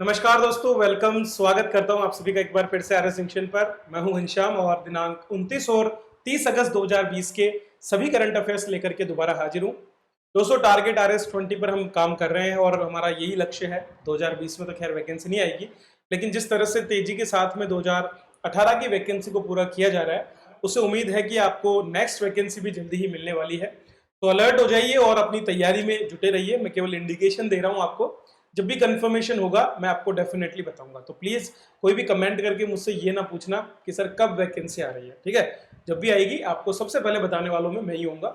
नमस्कार दोस्तों, वेलकम। स्वागत करता हूं आप सभी का एक बार फिर से आरएस जंक्शन पर। मैं हूं घनश्याम और दिनांक 29 और 30 अगस्त 2020 के सभी करंट अफेयर्स लेकर के दोबारा हाजिर हूं। दोस्तों, टारगेट आरएस 20 पर हम काम कर रहे हैं और हमारा यही लक्ष्य है। 2020 में तो खैर वैकेंसी नहीं आएगी, लेकिन जिस तरह से तेजी के साथ में 2018 की वैकेंसी को पूरा किया जा रहा है, उससे उम्मीद है कि आपको नेक्स्ट वैकेंसी भी जल्दी ही मिलने वाली है। तो अलर्ट हो जाइए और अपनी तैयारी में जुटे रहिए। मैं केवल इंडिकेशन दे रहा हूं आपको, जब भी कंफर्मेशन होगा मैं आपको डेफिनेटली बताऊंगा। तो प्लीज कोई भी कमेंट करके मुझसे ये ना पूछना कि सर कब वैकेंसी आ रही है, ठीक है। जब भी आएगी आपको सबसे पहले बताने वालों में मैं ही होऊंगा।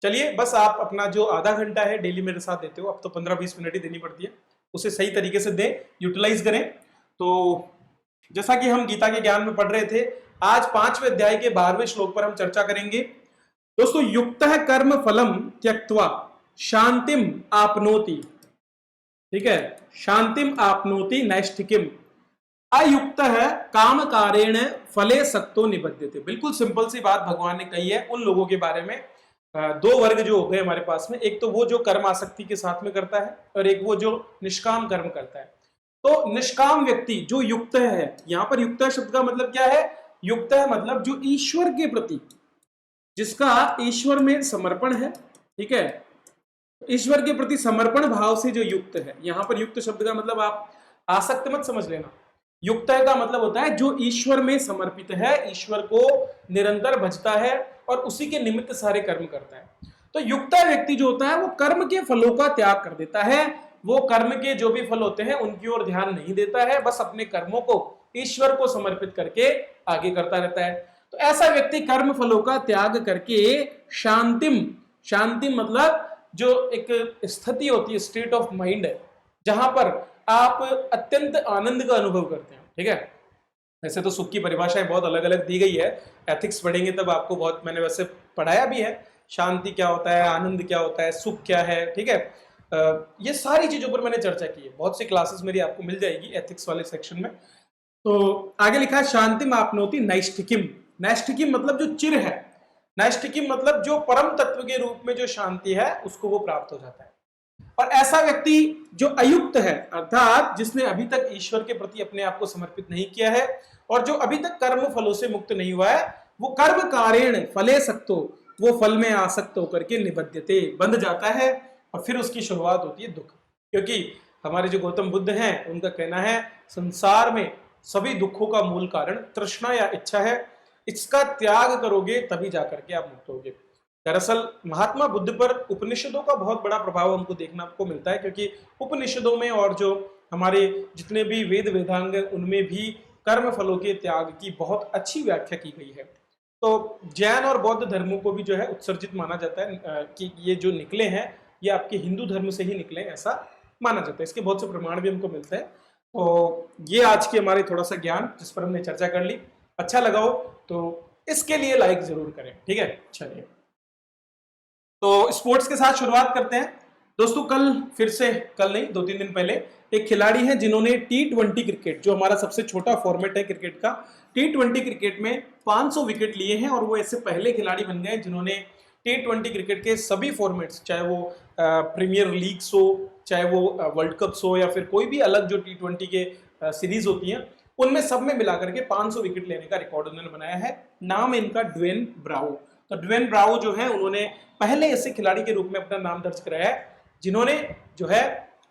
चलिए, बस आप अपना जो आधा घंटा है डेली मेरे साथ देते हो, अब तो 15-20 मिनट ही देनी पड़ती है, उसे सही तरीके से दें, यूटिलाइज करें। तो जैसा कि हम गीता के ज्ञान में पढ़ रहे थे, आज 5वें अध्याय के 12वें श्लोक पर हम चर्चा करेंगे। दोस्तों, युक्तः कर्म फलम त्यक्त्वा शांतिम आपनोति, ठीक है, शांतिम आपनोति नैष्ठिकीम, अयुक्त है काम कारेण फले सक्तो निबध्यते। बिल्कुल सिंपल सी बात भगवान ने कही है उन लोगों के बारे में। दो वर्ग जो हो गए हमारे पास में, एक तो वो जो कर्म आसक्ति के साथ में करता है और एक वो जो निष्काम कर्म करता है। तो निष्काम व्यक्ति जो युक्त है, यहां पर युक्त शब्द का मतलब क्या है? युक्त है मतलब जो ईश्वर के प्रति, जिसका ईश्वर में समर्पण है, ठीक है, ईश्वर के प्रति समर्पण भाव से जो युक्त है। यहां पर युक्त शब्द का मतलब आप आसक्त मत समझ लेना। युक्त है का मतलब होता है जो ईश्वर में समर्पित है, ईश्वर को निरंतर भजता है और उसी के निमित्त सारे कर्म करता है। तो युक्त व्यक्ति जो होता है वो कर्म के फलों का त्याग कर देता है। वो कर्म के जो भी फल होते हैं उनकी ओर ध्यान नहीं देता है, बस अपने कर्मों को ईश्वर को समर्पित करके आगे करता रहता है। तो ऐसा व्यक्ति कर्म फलों का त्याग करके शांतिम, शांति मतलब जो एक स्थिति होती है, स्टेट ऑफ माइंड है, जहां पर आप अत्यंत आनंद का अनुभव करते हैं, ठीक है। वैसे तो सुख की परिभाषाएं बहुत अलग अलग दी गई है, एथिक्स पढ़ेंगे तब आपको बहुत, मैंने वैसे पढ़ाया भी है, शांति क्या होता है, आनंद क्या होता है, सुख क्या है, ठीक है। ये सारी चीजों पर मैंने चर्चा की है, बहुत सी क्लासेस मेरी आपको मिल जाएगी एथिक्स वाले सेक्शन में। तो आगे लिखा है शांतिम आपनोति नैष्ठिकीम। नैष्ठिकीम मतलब जो चिर है, नैष्ठिकीम मतलब जो परम तत्व के रूप में जो शांति है उसको वो प्राप्त हो जाता है। और ऐसा व्यक्ति जो अयुक्त है, अर्थात जिसने अभी तक ईश्वर के प्रति अपने आप को समर्पित नहीं किया है और जो अभी तक कर्म फलों से मुक्त नहीं हुआ है, वो कर्म कारेण फले सक्तो, वो फल में आसक्त होकर के निबध्यते, बंध जाता है। और फिर उसकी शुरुआत होती है दुख, क्योंकि हमारे जो गौतम बुद्ध हैं उनका कहना है संसार में सभी दुखों का मूल कारण तृष्णा या इच्छा है, इसका त्याग करोगे तभी जाकर के आप मुक्त होगे। दरअसल महात्मा बुद्ध पर उपनिषदों का बहुत बड़ा प्रभाव हमको देखना को मिलता है, क्योंकि उपनिषदों में और जो हमारे जितने भी वेद वेदांग उनमें भी कर्म फलों के त्याग की बहुत अच्छी व्याख्या की गई है। तो जैन और बौद्ध धर्मों को भी जो है उत्सर्जित माना जाता है, कि ये जो निकले हैं ये आपके हिंदू धर्म से ही निकले, ऐसा माना जाता है। इसके बहुत से प्रमाण भी हमको मिलते हैं। तो ये आज के हमारे थोड़ा सा ज्ञान जिस पर हमने चर्चा कर ली, अच्छा लगा हो तो इसके लिए लाइक जरूर करें, ठीक है। चलिए, तो स्पोर्ट्स के साथ शुरुआत करते हैं। दोस्तों, कल फिर से, कल नहीं 2-3 दिन पहले एक खिलाड़ी है जिन्होंने T20 क्रिकेट, जो हमारा सबसे छोटा फॉर्मेट है क्रिकेट का, T20 क्रिकेट में 500 विकेट लिए हैं। और वो ऐसे पहले खिलाड़ी बन गए जिन्होंने T20 क्रिकेट के सभी फॉर्मेट्स, चाहे वो प्रीमियर लीग्स हो, चाहे वो वर्ल्ड कप्स हो, या फिर कोई भी अलग जो T20 के सीरीज होती हैं, उनमें सब में मिलाकर के 500 विकेट लेने का रिकॉर्ड उन्होंने बनाया है। नाम इनका ड्वेन ब्रावो। तो ड्वेन ब्रावो जो है, उन्होंने पहले ऐसे खिलाड़ी के रूप में अपना नाम दर्ज कराया है जिन्होंने जो है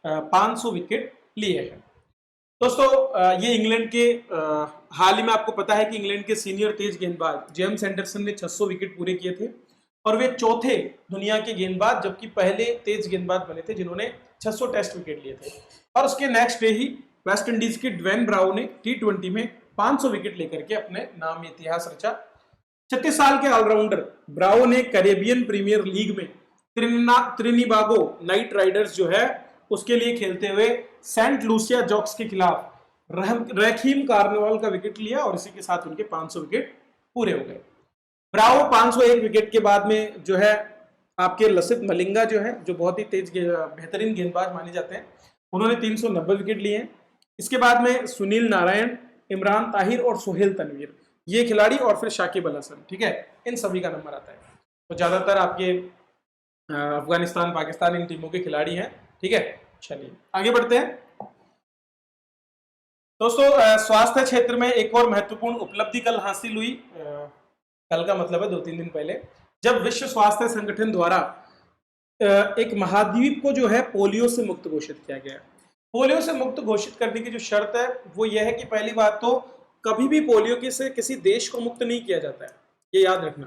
500 विकेट लिए हैं। दोस्तों, ये इंग्लैंड के, हाल ही में आपको पता है कि इंग्लैंड के सीनियर तेज गेंदबाज जेम्स एंडरसन ने 600 विकेट पूरे किए थे और वे चौथे दुनिया के गेंदबाज, जबकि पहले तेज गेंदबाज बने थे जिन्होंने 600 टेस्ट विकेट लिए थे। और उसके नेक्स्ट डे ही वेस्ट इंडीज के ड्वेन ब्रावो ने T20 में 500 विकेट लेकर के अपने नाम इतिहास रचा। 36 साल के ऑलराउंडर ब्रावो ने कैरेबियन प्रीमियर लीग में त्रिनिबागो नाइट राइडर्स जो है उसके लिए खेलते हुए सेंट लूसिया जॉक्स के खिलाफ रैखीम कार्निवाल का विकेट लिया और इसी के साथ उनके 500 विकेट पूरे हो गए। ब्रावो 501 विकेट के बाद में जो है आपके लसित मलिंगा जो है, जो बहुत ही तेज बेहतरीन गेंदबाज माने जाते हैं, उन्होंने 390 विकेट लिए हैं। इसके बाद में सुनील नारायण, इमरान ताहिर और सोहेल तनवीर, ये खिलाड़ी, और फिर शाकिब अल हसन, ठीक है, इन सभी का नंबर आता है। तो ज्यादातर आपके अफगानिस्तान, पाकिस्तान, इन टीमों के खिलाड़ी हैं, ठीक है। चलिए आगे बढ़ते हैं। दोस्तों स्वास्थ्य क्षेत्र में एक और महत्वपूर्ण उपलब्धि कल हासिल हुई। कल का मतलब है 2-3 दिन पहले, जब विश्व स्वास्थ्य संगठन द्वारा एक महाद्वीप को जो है पोलियो से मुक्त घोषित किया गया। पोलियो से मुक्त घोषित करने की जो शर्त है वो यह है कि पहली बात तो कभी भी पोलियो के से किसी देश को मुक्त नहीं किया जाता है, ये याद रखना।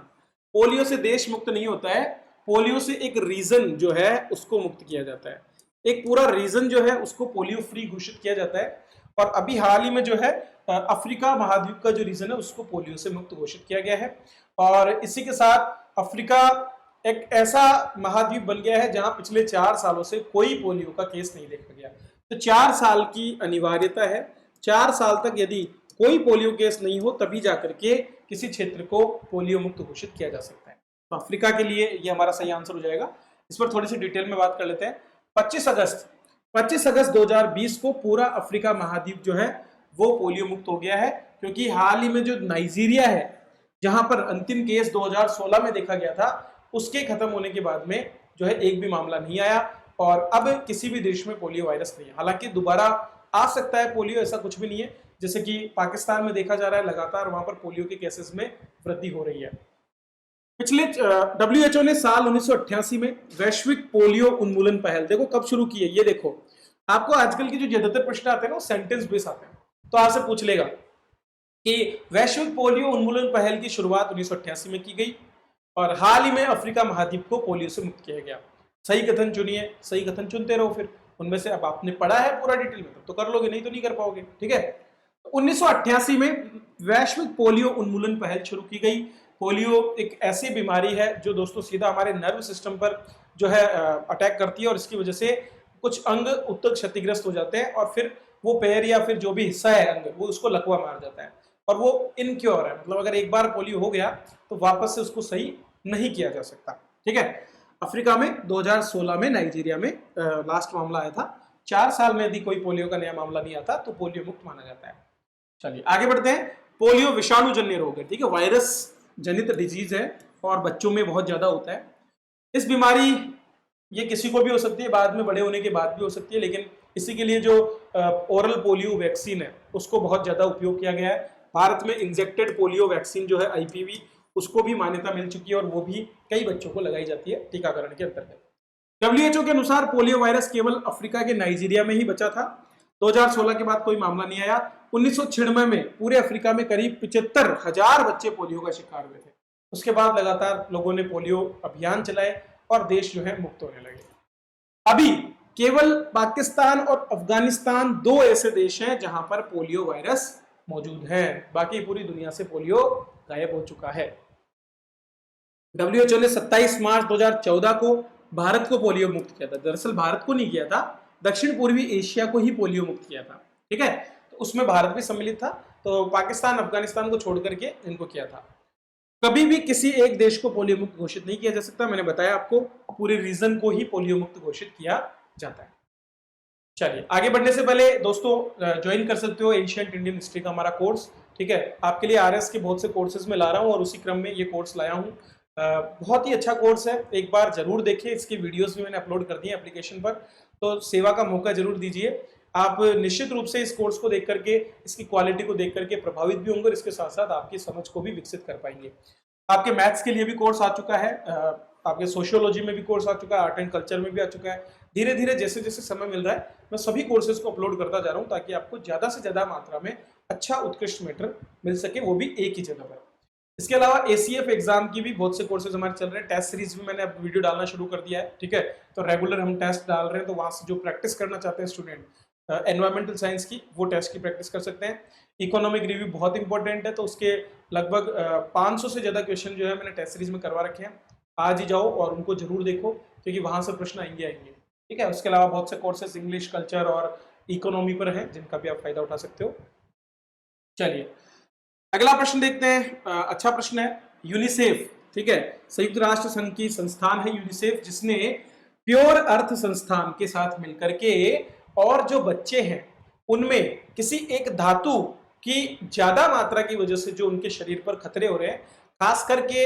पोलियो से देश मुक्त नहीं होता है, पोलियो से एक रीजन जो है उसको मुक्त किया जाता है। एक पूरा रीजन जो है उसको पोलियो फ्री घोषित किया जाता है। और अभी हाल ही में जो है अफ्रीका महाद्वीप का जो रीजन है उसको पोलियो से मुक्त घोषित किया गया है। और इसी के साथ अफ्रीका एक ऐसा महाद्वीप बन गया है जहां पिछले 4 सालों से कोई पोलियो का केस नहीं देखा गया। तो 4 साल की अनिवार्यता है, 4 साल तक यदि कोई पोलियो केस नहीं हो तभी जाकर के किसी क्षेत्र को पोलियो मुक्त घोषित किया जा सकता है। तो अफ्रीका के लिए ये हमारा सही आंसर हो जाएगा। इस पर थोड़ी सी डिटेल में बात कर लेते हैं। 25 अगस्त 2020 को पूरा अफ्रीका महाद्वीप जो है वो पोलियो मुक्त हो गया है, क्योंकि हाल ही में जो नाइजीरिया है जहां पर अंतिम केस 2016 में देखा गया था, उसके खत्म होने के बाद में जो है एक भी मामला नहीं आया और अब किसी भी देश में पोलियो वायरस नहीं है। हालांकि दोबारा आ सकता है पोलियो, ऐसा कुछ भी नहीं है। जैसे कि पाकिस्तान में देखा जा रहा है लगातार वहां पर पोलियो के केसेस में वृद्धि हो रही है। पिछले WHO ने साल 1988 में वैश्विक पोलियो उन्मूलन पहल देखो कब शुरू की है। ये देखो, आपको आजकल के जो ज्यादातर प्रश्न आते हैं ना वो सेंटेंस बेस आते हैं, तो आपसे पूछ लेगा कि वैश्विक पोलियो उन्मूलन पहल की शुरुआत 1988 में की गई और हाल ही में अफ्रीका महाद्वीप को पोलियो से मुक्त किया गया। सही कथन चुनिए, सही कथन चुनते रहो, फिर उनमें से अब आपने पढ़ा है पूरा डिटेल में तो कर लोगे, नहीं तो नहीं कर पाओगे। ठीक है, 1988 में वैश्विक पोलियो उन्मूलन पहल शुरू की गई। पोलियो एक ऐसी बीमारी है जो दोस्तों सीधा हमारे नर्व सिस्टम पर जो है अटैक करती है और इसकी वजह से कुछ अंग उत्तक क्षतिग्रस्त हो जाते हैं और फिर वो पैर या फिर जो भी हिस्सा है अंग वो उसको लकवा मार जाता है और वो इनक्योर है, मतलब अगर एक बार पोलियो हो गया तो वापस से उसको सही नहीं किया जा सकता। ठीक है, अफ्रीका में 2016 में नाइजीरिया में लास्ट मामला आया था। 4 साल में यदि कोई पोलियो का नया मामला नहीं आता तो पोलियो मुक्त माना जाता है। चलिए आगे बढ़ते हैं। पोलियो विषाणु जन्य रोग है, ठीक है, वायरस जनित डिजीज है और बच्चों में बहुत ज्यादा होता है। इस बीमारी ये किसी को भी हो सकती है, बाद में बड़े होने के बाद भी हो सकती है, लेकिन इसी के लिए जो ओरल पोलियो वैक्सीन है उसको बहुत ज्यादा उपयोग किया गया है। भारत में इंजेक्टेड पोलियो वैक्सीन जो है IPV उसको भी मान्यता मिल चुकी है और वो भी कई बच्चों को लगाई जाती है टीकाकरण के अंतर्गत। WHO के अनुसार पोलियो वायरस केवल अफ्रीका के नाइजीरिया में ही बचा था। 2016 के बाद कोई मामला नहीं आया। 1996 में पूरे अफ्रीका में करीब 75,000 बच्चे पोलियो का शिकार हुए थे। उसके बाद लगातार लोगों ने पोलियो अभियान चलाए और देश जो है मुक्त होने लगे। अभी केवल पाकिस्तान और अफगानिस्तान 2 ऐसे देश हैं जहां पर पोलियो वायरस मौजूद है, बाकी पूरी दुनिया से पोलियो गायब हो चुका है। WHO ने 27 मार्च 2014 को भारत को पोलियो मुक्त किया था। दरअसल भारत को नहीं किया था, दक्षिण पूर्वी एशिया को ही पोलियो मुक्त किया था। ठीक है, तो उसमें भारत भी सम्मिलित था, तो पाकिस्तान अफगानिस्तान को छोड़ करके इनको किया था। कभी भी किसी एक देश को पोलियो मुक्त घोषित नहीं किया जा सकता। मैंने बताया आपको, पूरे रीजन को ही पोलियो मुक्त घोषित किया जाता है। चलिए आगे बढ़ने से पहले दोस्तों ज्वाइन कर सकते हो एंशिएंट इंडियन हिस्ट्री का हमारा कोर्स। ठीक है, आपके लिए RS के बहुत से कोर्सेज में ला रहा हूँ और उसी क्रम में ये कोर्स लाया हूँ। बहुत ही अच्छा कोर्स है, एक बार जरूर देखिए। इसकी वीडियोस भी मैंने अपलोड कर दी है एप्लीकेशन पर, तो सेवा का मौका जरूर दीजिए। आप निश्चित रूप से इस कोर्स को देख करके, इसकी क्वालिटी को देख करके प्रभावित भी होंगे और इसके साथ साथ आपकी समझ को भी विकसित कर पाएंगे। आपके मैथ्स के लिए भी कोर्स आ चुका है, आपके सोशियोलॉजी में भी कोर्स आ चुका है, आर्ट एंड कल्चर में भी आ चुका है। धीरे धीरे जैसे जैसे समय मिल रहा है मैं सभी कोर्सेज को अपलोड करता जा रहा हूँ ताकि आपको ज्यादा से ज्यादा मात्रा में अच्छा उत्कृष्ट मैटर मिल सके, वो भी एक ही जगह पर। इसके अलावा ACF एग्जाम की भी बहुत से कोर्सेज हमारे चल रहे हैं। टेस्ट सीरीज में मैंने अब वीडियो डालना शुरू कर दिया है। ठीक है, तो रेगुलर हम टेस्ट डाल रहे हैं, तो वहां से जो प्रैक्टिस करना चाहते हैं स्टूडेंट एनवायरमेंटल साइंस की, वो टेस्ट की प्रैक्टिस कर सकते हैं। इकोनॉमिक रिव्यू बहुत इंपॉर्टेंट है, तो उसके लगभग 500 से ज्यादा क्वेश्चन जो है मैंने टेस्ट सीरीज में करवा रखे हैं। आज ही जाओ और उनको जरूर देखो क्योंकि वहां से प्रश्न आएंगे। ठीक है, उसके अलावा बहुत से कोर्सेज इंग्लिश, कल्चर और इकोनॉमी पर हैं जिनका भी आप फायदा उठा सकते हो। चलिए अगला प्रश्न देखते हैं। अच्छा प्रश्न है। यूनिसेफ, ठीक है, संयुक्त राष्ट्र संघ की संस्थान है यूनिसेफ, जिसने प्योर अर्थ संस्थान के साथ मिलकर के और जो बच्चे हैं उनमें किसी एक धातु की ज्यादा मात्रा की वजह से जो उनके शरीर पर खतरे हो रहे हैं, खास करके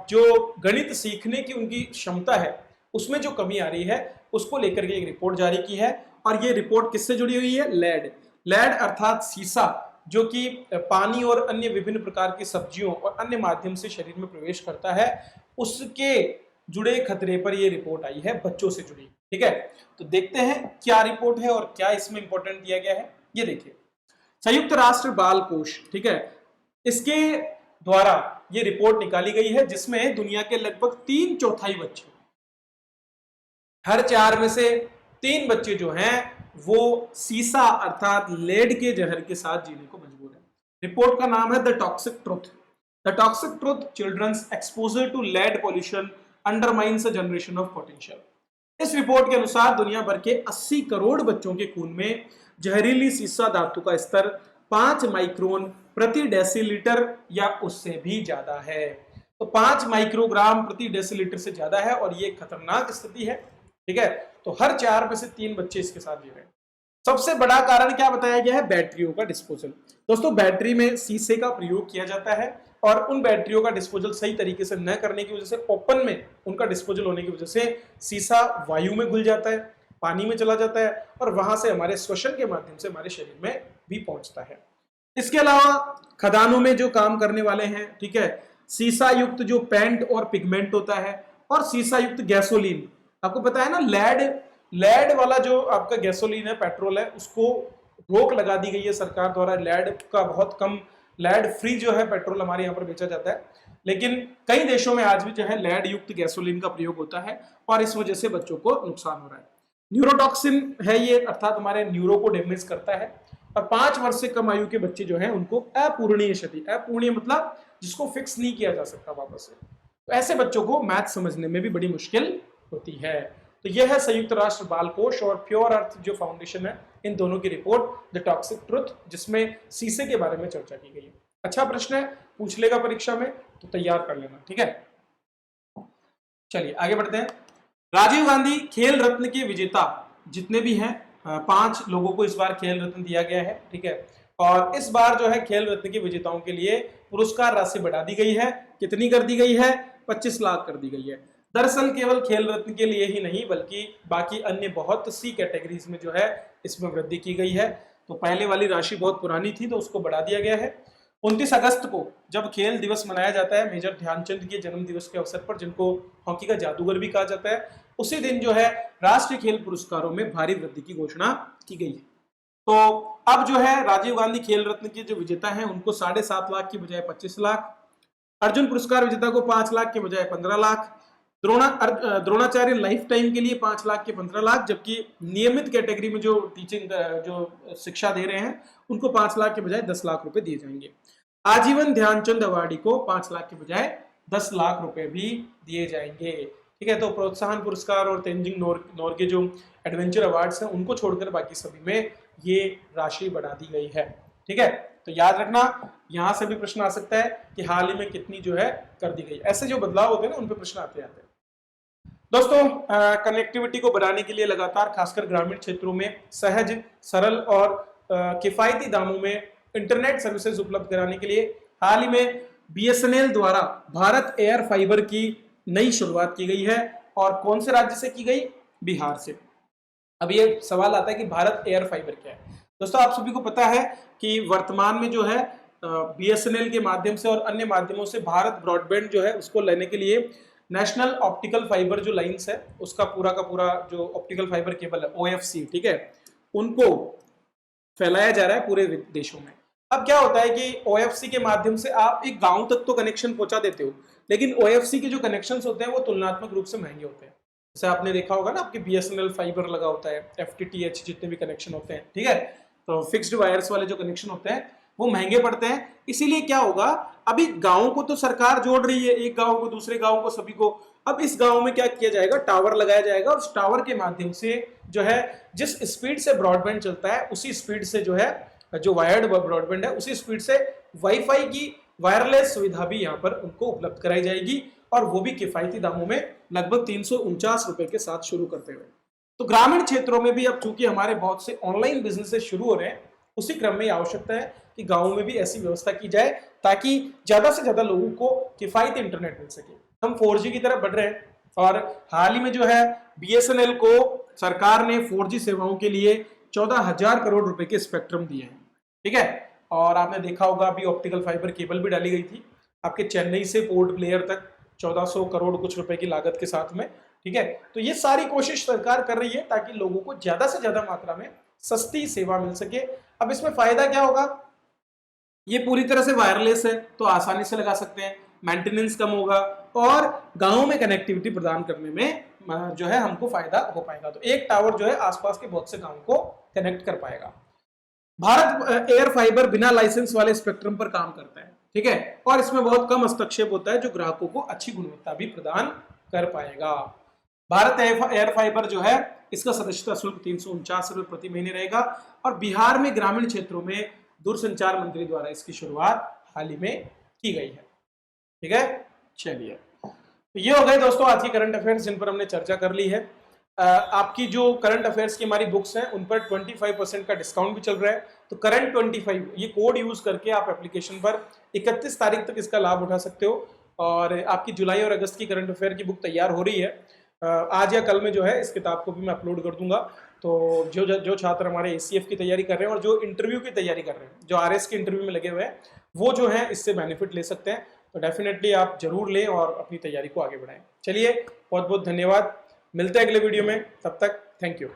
जो गणित सीखने की उनकी क्षमता है उसमें जो कमी आ रही है, उसको लेकर के एक रिपोर्ट जारी की है। और ये रिपोर्ट किससे जुड़ी हुई है? लेड। लेड अर्थात सीसा, जो कि पानी और अन्य विभिन्न प्रकार की सब्जियों और अन्य माध्यम से शरीर में प्रवेश करता है, उसके जुड़े खतरे पर यह रिपोर्ट आई है बच्चों से जुड़ी। ठीक है, तो देखते हैं क्या रिपोर्ट है और क्या इसमें इंपॉर्टेंट दिया गया है। ये देखिए, संयुक्त राष्ट्र बाल कोष, ठीक है, इसके द्वारा ये रिपोर्ट निकाली गई है जिसमें दुनिया के लगभग 3/4 बच्चे, हर 4 में से 3 बच्चे जो हैं वो सीसा अर्थात लेड के जहर के साथ जीने को मजबूर है। रिपोर्ट का नाम है the toxic truth. The toxic truth, children's exposure to lead pollution undermines a generation of potential. इस रिपोर्ट के अनुसार दुनिया भर के 80 करोड़ बच्चों के खून में जहरीली सीसा धातु का स्तर 5 माइक्रोन प्रति डेसीलीटर या उससे भी ज्यादा है। तो 5 माइक्रोग्राम प्रति डेसीलीटर से ज्यादा है और ये खतरनाक स्थिति है। ठीक है, तो हर 4 में से 3 बच्चे इसके साथ जी रहे हैं। सबसे बड़ा कारण क्या बताया गया है? बैटरियों का डिस्पोजल। दोस्तों, बैटरी में शीशे का प्रयोग किया जाता है और उन बैटरियों का डिस्पोजल सही तरीके से न करने की वजह से, ओपन में उनका डिस्पोजल होने की वजह से शीशा वायु में घुल जाता है, पानी में चला जाता है और वहां से हमारे श्वसन के माध्यम से हमारे शरीर में भी पहुंचता है। इसके अलावा खदानों में जो काम करने वाले हैं, ठीक है, सीसा युक्त जो पेंट और पिगमेंट होता है और सीसा युक्त गैसोलीन, आपको पता है ना, लेड वाला जो आपका गैसोलीन है, पेट्रोल है, उसको रोक लगा दी गई है सरकार द्वारा। लेड का बहुत कम, लेड फ्री जो है पेट्रोल हमारे यहाँ पर बेचा जाता है, लेकिन कई देशों में आज भी जो है लेड युक्त गैसोलीन का प्रयोग होता है और इस वजह से बच्चों को नुकसान हो रहा है। न्यूरोटॉक्सिन है ये, अर्थात हमारे न्यूरो को डैमेज करता है और 5 वर्ष से कम आयु के बच्चे जो हैं उनको अपूर्णीय क्षति, अपूर्णीय मतलब जिसको फिक्स नहीं किया जा सकता वापस से, तो ऐसे बच्चों को मैथ समझने में भी बड़ी मुश्किल होती है। तो यह है संयुक्त राष्ट्र बाल कोष और प्योर अर्थ जो फाउंडेशन है, इन दोनों की रिपोर्ट द टॉक्सिक ट्रुथ, जिसमें शीशे के बारे में चर्चा की गई है। अच्छा प्रश्न है, पूछ लेगा परीक्षा में, तो तैयार कर लेना। ठीक है, चलिए आगे बढ़ते हैं। राजीव गांधी खेल रत्न के विजेता जितने भी हैं, 5 लोगों को इस बार खेल रत्न दिया गया है। ठीक है, और इस बार जो है खेल रत्न के विजेताओं के लिए पुरस्कार राशि बढ़ा दी गई है। कितनी कर दी गई है? 25 लाख कर दी गई है। दरअसल केवल खेल रत्न के लिए ही नहीं बल्कि बाकी अन्य बहुत सी कैटेगरीज में जो है इसमें वृद्धि की गई है। तो पहले वाली राशि बहुत पुरानी थी तो उसको बढ़ा दिया गया है। 29 अगस्त को जब खेल दिवस मनाया जाता है, मेजर ध्यानचंद के जन्म दिवस के अवसर पर, जिनको हॉकी का जादूगर भी कहा जाता है, उसी दिन जो है राष्ट्रीय खेल पुरस्कारों में भारी वृद्धि की घोषणा की गई है। तो अब जो है राजीव गांधी खेल रत्न के जो विजेता हैं उनको 7.5 लाख की बजाय 25 लाख, अर्जुन पुरस्कार विजेता को 5 लाख के बजाय 15 लाख, द्रोणाचार्य लाइफ टाइम के लिए 5 लाख के 15 लाख, जबकि नियमित कैटेगरी में जो टीचिंग जो शिक्षा दे रहे हैं उनको 5 लाख के बजाय 10 लाख रुपए दिए जाएंगे। आजीवन ध्यानचंद अवार्डी को 5 लाख के बजाय 10 लाख रुपए भी दिए जाएंगे। ठीक है, तो प्रोत्साहन पुरस्कार और तेंजिंग नोर्गे जो एडवेंचर अवार्ड्स हैं उनको छोड़कर बाकी सभी में ये राशि बढ़ा दी गई है। ठीक है, तो याद रखना, यहां से भी प्रश्न आ सकता है कि हाल ही में कितनी जो है कर दी गई। ऐसे जो बदलाव होते हैं ना उन पे प्रश्न आते हैं। दोस्तों, कनेक्टिविटी को बढ़ाने के लिए लगातार खासकर ग्रामीण क्षेत्रों में सहज, सरल और किफायती दामों में इंटरनेट सर्विसेज उपलब्ध कराने के लिए हाल ही में BSNL द्वारा भारत एयर फाइबर की नई शुरुआत की गई है। और कौन से राज्य से की गई? बिहार से। अब ये सवाल आता है कि भारत एयर फाइबर क्या है। दोस्तों, आप सभी को पता है कि वर्तमान में जो है BSNL के माध्यम से और अन्य माध्यमों से भारत ब्रॉडबैंड जो है उसको लेने के लिए नेशनल ऑप्टिकल फाइबर जो लाइंस है उसका पूरा का पूरा जो ऑप्टिकल फाइबर केबल है OFC, ठीक है, उनको फैलाया जा रहा है पूरे देशों में। अब क्या होता है कि OFC के माध्यम से आप एक गांव तक तो कनेक्शन पहुंचा देते हो, लेकिन OFC के जो कनेक्शंस होते हैं वो तुलनात्मक रूप से महंगे होते हैं। जैसे आपने देखा होगा ना, आपके BSNL फाइबर लगा होता है, FTTH जितने भी कनेक्शन होते हैं, ठीक है, तो फिक्स्ड वायर्स वाले जो कनेक्शन होते हैं वो महंगे पड़ते हैं। इसीलिए क्या होगा, अभी गाँव को तो सरकार जोड़ रही है, एक गाँव को दूसरे गाँव को, सभी को। अब इस गांव में क्या किया जाएगा, टावर लगाया जाएगा और उस टावर के माध्यम से जो है जिस स्पीड से ब्रॉडबैंड चलता है उसी स्पीड से जो है जो वायर्ड ब्रॉडबैंड है उसी स्पीड से वाईफाई की वायरलेस सुविधा भी यहाँ पर उनको उपलब्ध कराई जाएगी, और वो भी किफायती दामों में लगभग 349 रुपए के साथ शुरू करते हुए। तो ग्रामीण क्षेत्रों में भी अब चूंकि हमारे बहुत से ऑनलाइन बिजनेसेस शुरू हो रहे हैं, उसी क्रम में आवश्यकता है कि गाँव में भी ऐसी व्यवस्था की जाए ताकि ज्यादा से ज्यादा लोगों को किफायती इंटरनेट मिल सके। हम 4G की तरफ बढ़ रहे हैं और हाल ही में जो है BSNL को सरकार ने 4G सेवाओं के लिए 14,000 करोड़ रुपए के स्पेक्ट्रम दिए हैं, ठीक है। और आपने देखा होगा अभी ऑप्टिकल फाइबर केबल भी डाली गई थी आपके चेन्नई से पोर्ट ब्लेयर तक 1400 करोड़ कुछ रुपए की लागत के साथ में, ठीक है। तो ये सारी कोशिश सरकार कर रही है ताकि लोगों को ज्यादा से ज्यादा मात्रा में सस्ती सेवा मिल सके। अब इसमें फायदा क्या होगा, ये पूरी तरह से वायरलेस है तो आसानी से लगा सकते हैं, मेंटेनेंस कम होगा और गांवों में कनेक्टिविटी प्रदान करने में जो है हमको फायदा हो पाएगा। तो एक टावर जो है आसपास के बहुत से गांवों को कनेक्ट कर पाएगा। भारत एयर फाइबर बिना लाइसेंस वाले स्पेक्ट्रम पर काम करता है, ठीक है, और इसमें बहुत कम हस्तक्षेप होता है जो ग्राहकों को अच्छी गुणवत्ता भी प्रदान कर पाएगा। भारत एयर फाइबर जो है इसका सदस्यता शुल्क 349 रुपए प्रति महीने रहेगा और बिहार में ग्रामीण क्षेत्रों में दूरसंचार मंत्री द्वारा इसकी शुरुआत हाल ही में की गई है, ठीक है। चलिए, तो ये हो गए दोस्तों आज की करंट अफेयर्स जिन पर हमने चर्चा कर ली है। आपकी जो करंट अफेयर्स की हमारी बुक्स हैं उन पर 25% का डिस्काउंट भी चल रहा है, तो करंट 25 ये कोड यूज करके आप एप्लीकेशन पर 31 तारीख तक इसका लाभ उठा सकते हो। और आपकी जुलाई और अगस्त की करंट अफेयर की बुक तैयार हो रही है, आज या कल में जो है इस किताब को भी मैं अपलोड कर दूंगा। तो जो छात्र हमारे ACF की तैयारी कर रहे हैं और जो इंटरव्यू की तैयारी कर रहे हैं, जो RS के इंटरव्यू में लगे हुए हैं, वो जो है इससे बेनिफिट ले सकते हैं। तो डेफिनेटली आप जरूर लें और अपनी तैयारी को आगे बढ़ाएं। चलिए, बहुत बहुत धन्यवाद, मिलते हैं अगले वीडियो में, तब तक थैंक यू।